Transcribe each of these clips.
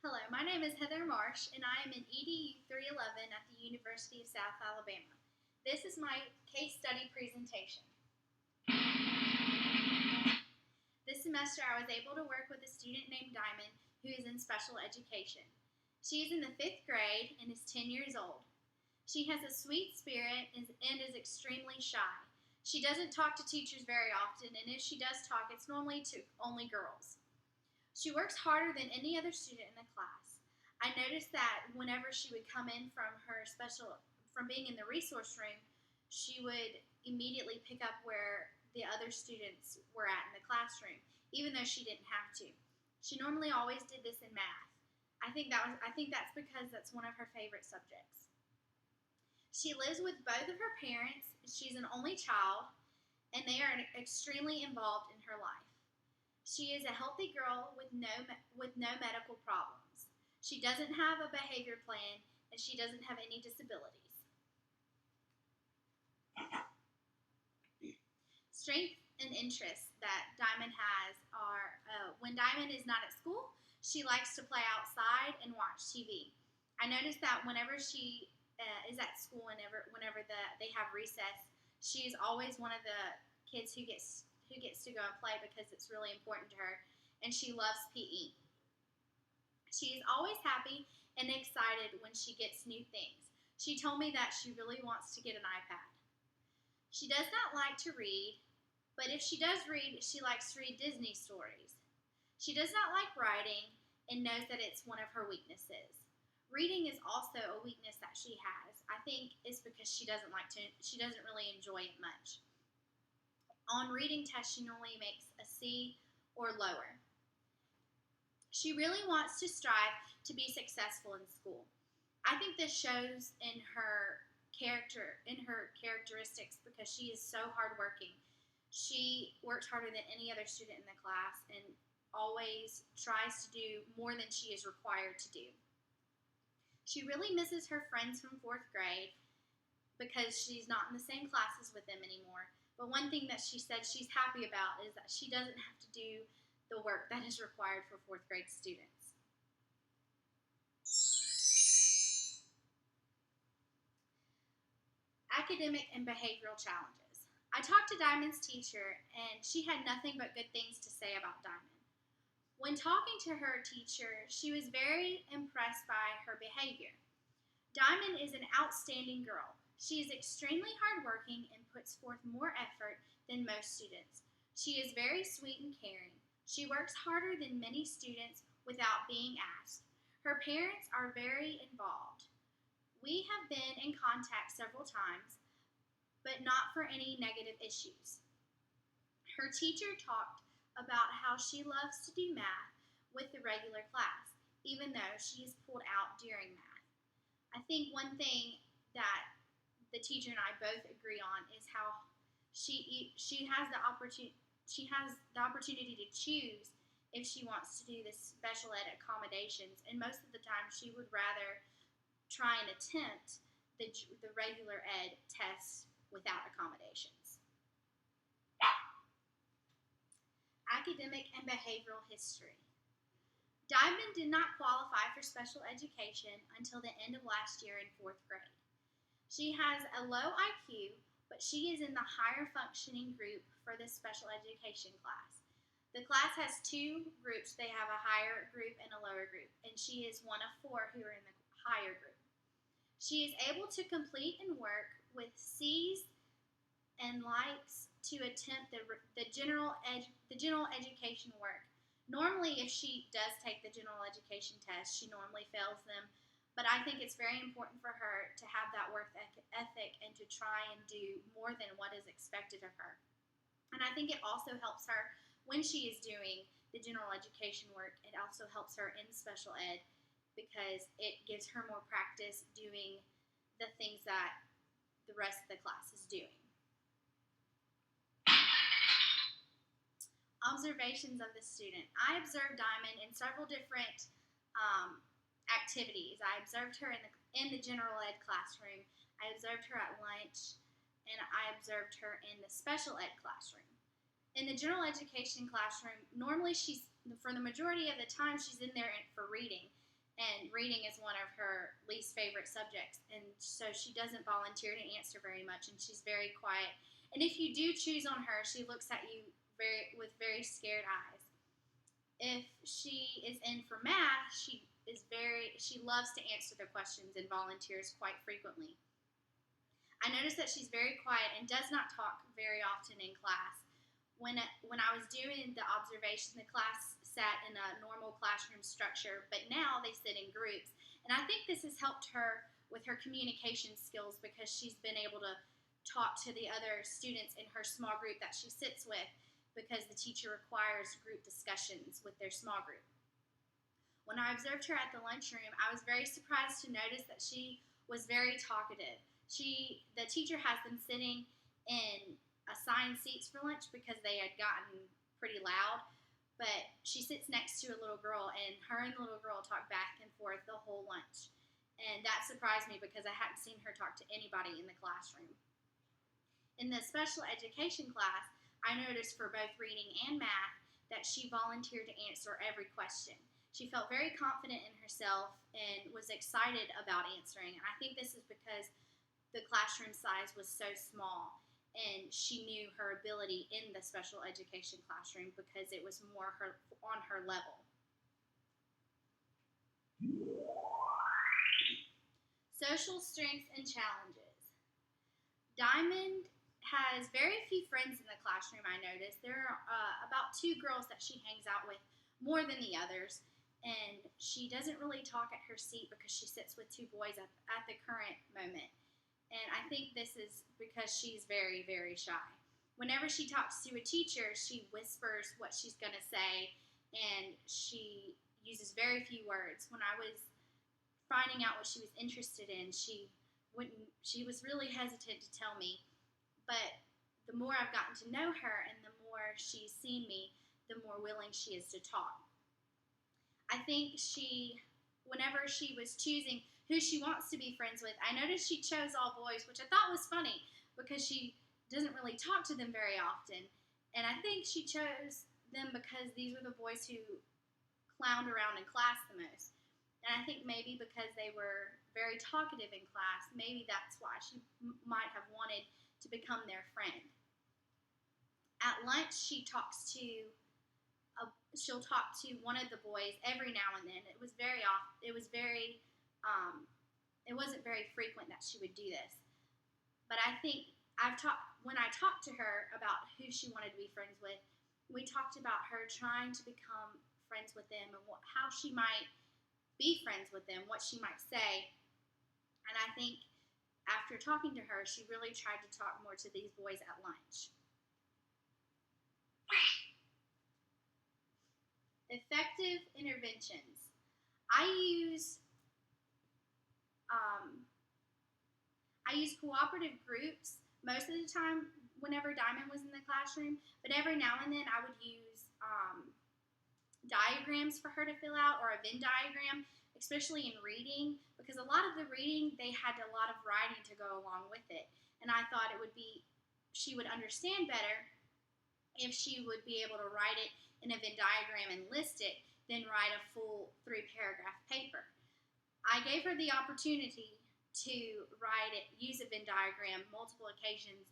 Hello, my name is Heather Marsh, and I am in EDU 311 at the University of South Alabama. This is my case study presentation. This semester, I was able to work with a student named Diamond who is in special education. She is in the 5th grade and is 10 years old. She has a sweet spirit and is extremely shy. She doesn't talk to teachers very often, and if she does talk, it's normally to only girls. She works harder than any other student in the class. I noticed that whenever she would come in from being in the resource room, she would immediately pick up where the other students were at in the classroom, even though she didn't have to. She normally always did this in math. I think that's because that's one of her favorite subjects. She lives with both of her parents. She's an only child, and they are extremely involved in her life. She is a healthy girl with no medical problems. She doesn't have a behavior plan, and she doesn't have any disabilities. Strengths and interests that Diamond has are when Diamond is not at school, she likes to play outside and watch TV. I noticed that whenever she is at school, whenever they have recess, she is always one of the kids who gets to go and play because it's really important to her, and she loves PE. She is always happy and excited when she gets new things. She told me that she really wants to get an iPad. She does not like to read, but if she does read, she likes to read Disney stories. She does not like writing and knows that it's one of her weaknesses. Reading is also a weakness that she has. I think it's because she doesn't really enjoy it much. On reading tests, she normally makes a C or lower. She really wants to strive to be successful in school. I think this shows in her characteristics because she is so hardworking. She works harder than any other student in the class and always tries to do more than she is required to do. She really misses her friends from 4th grade because she's not in the same classes with them anymore. But one thing that she said she's happy about is that she doesn't have to do the work that is required for 4th grade students. Academic and behavioral challenges. I talked to Diamond's teacher, and she had nothing but good things to say about Diamond. When talking to her teacher, she was very impressed by her behavior. Diamond is an outstanding girl. She is extremely hardworking and puts forth more effort than most students. She is very sweet and caring. She works harder than many students without being asked. Her parents are very involved. We have been in contact several times, but not for any negative issues. Her teacher talked about how she loves to do math with the regular class, even though she is pulled out during math. I think one thing that the teacher and I both agree on is how she has the opportunity to choose if she wants to do the special ed accommodations, and most of the time she would rather try and attempt the regular ed tests without accommodations. Academic and behavioral history. Diamond did not qualify for special education until the end of last year in 4th grade. She has a low IQ, but she is in the higher functioning group for this special education class. The class has 2 groups. They have a higher group and a lower group, and she is one of 4 who are in the higher group. She is able to complete and work with C's and likes to attempt the general education work. Normally, if she does take the general education test, she normally fails them, but I think it's very important for her to have that work ethic and to try and do more than what is expected of her. And I think it also helps her when she is doing the general education work. It also helps her in special ed because it gives her more practice doing the things that the rest of the class is doing. Observations of the student. I observed Diamond in several different activities. I observed her in the general ed classroom. I observed her at lunch, and I observed her in the special ed classroom. In the general education classroom, normally for the majority of the time, she's in there for reading. and reading is one of her least favorite subjects, and so she doesn't volunteer to answer very much, and she's very quiet. And if you do choose on her, she looks at you with very scared eyes. If she is in for math, she loves to answer the questions and volunteers quite frequently. I noticed that she's very quiet and does not talk very often in class. When I was doing the observation, the class sat in a normal classroom structure, but now they sit in groups. And I think this has helped her with her communication skills because she's been able to talk to the other students in her small group that she sits with, because the teacher requires group discussions with their small group. When I observed her at the lunchroom, I was very surprised to notice that she was very talkative. The teacher has them sitting in assigned seats for lunch because they had gotten pretty loud, but she sits next to a little girl, and her and the little girl talk back and forth the whole lunch. And that surprised me because I hadn't seen her talk to anybody in the classroom. In the special education class, I noticed for both reading and math that she volunteered to answer every question. She felt very confident in herself and was excited about answering. And I think this is because the classroom size was so small, and she knew her ability in the special education classroom because it was more on her level. Social strengths and challenges. Diamond has very few friends in the classroom, I noticed. There are about 2 girls that she hangs out with more than the others, and she doesn't really talk at her seat because she sits with 2 boys at the current moment. And I think this is because she's very, very shy. Whenever she talks to a teacher, she whispers what she's going to say, and she uses very few words. When I was finding out what she was interested in, she was really hesitant to tell me. But the more I've gotten to know her and the more she's seen me, the more willing she is to talk. I think whenever she was choosing who she wants to be friends with, I noticed she chose all boys, which I thought was funny because she doesn't really talk to them very often. And I think she chose them because these were the boys who clowned around in class the most. And I think maybe because they were very talkative in class, maybe that's why she might have wanted to become their friend. At lunch, she'll talk to one of the boys every now and then. It was very often. It wasn't very frequent that she would do this. But I think when I talked to her about who she wanted to be friends with, we talked about her trying to become friends with them and how she might be friends with them, what she might say. And I think after talking to her, she really tried to talk more to these boys at lunch. Effective interventions. I use cooperative groups most of the time whenever Diamond was in the classroom, but every now and then I would use diagrams for her to fill out, or a Venn diagram, especially in reading, because a lot of the reading, they had a lot of writing to go along with it. And I thought she would understand better if she would be able to write it in a Venn diagram and list it, than write a full 3-paragraph paper. I gave her the opportunity to use a Venn diagram multiple occasions,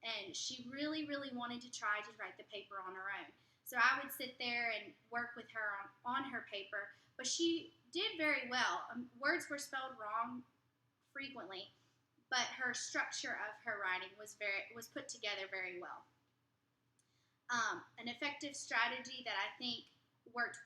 and she really, really wanted to try to write the paper on her own. So I would sit there and work with her on her paper, but she did very well. Words were spelled wrong frequently, but her structure of her writing was put together very well. An effective strategy that I think worked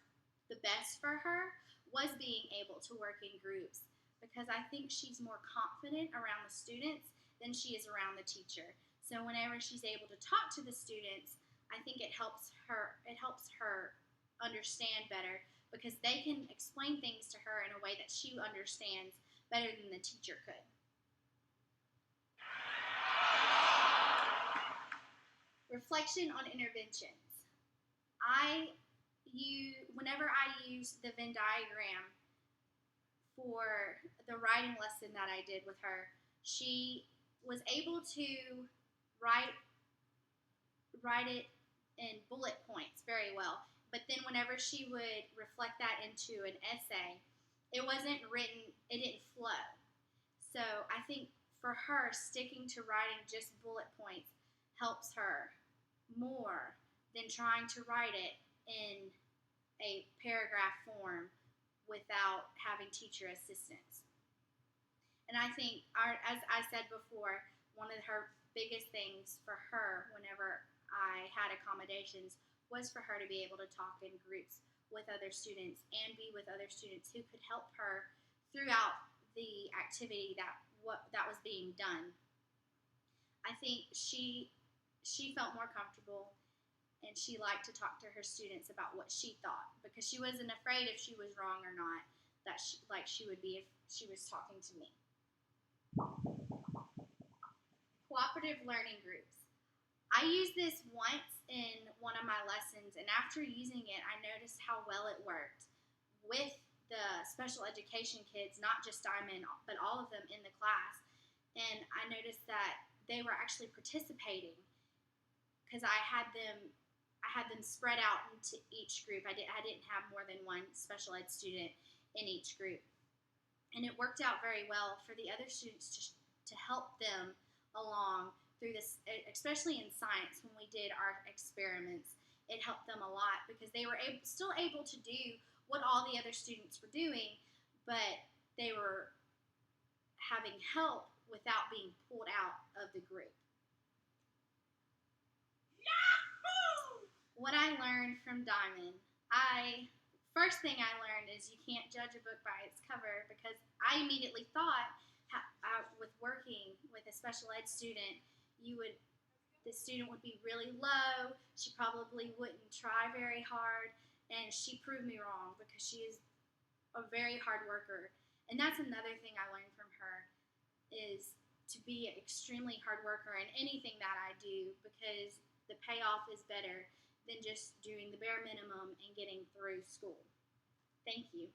the best for her was being able to work in groups, because I think she's more confident around the students than she is around the teacher. So whenever she's able to talk to the students, I think it helps her understand better, because they can explain things to her in a way that she understands better than the teacher could. Reflection on interventions. Whenever I use the Venn diagram for the writing lesson that I did with her, she was able to write it in bullet points very well. But then whenever she would reflect that into an essay, it wasn't written, it didn't flow. So I think for her, sticking to writing just bullet points helps her more than trying to write it in a paragraph form without having teacher assistance. And I think, as I said before, one of her biggest things for her whenever I had accommodations was for her to be able to talk in groups with other students and be with other students who could help her throughout the activity that was being done. I think she felt more comfortable and she liked to talk to her students about what she thought because she wasn't afraid if she was wrong or not that she would be if she was talking to me. Cooperative learning groups. I used this once in one of my lessons, and after using it, I noticed how well it worked with the special education kids, not just Diamond, but all of them in the class. And I noticed that they were actually participating because I had them spread out into each group. I didn't have more than one special ed student in each group, and it worked out very well for the other students to help them along through this, especially in science when we did our experiments. It helped them a lot because they were still able to do what all the other students were doing, but they were having help without being pulled out of the group. What I learned from Diamond, first thing I learned is you can't judge a book by its cover because I immediately thought with working with a special ed student, the student would be really low. She probably wouldn't try very hard, and she proved me wrong because she is a very hard worker. And that's another thing I learned from her is to be an extremely hard worker in anything that I do because the payoff is better than just doing the bare minimum and getting through school. Thank you.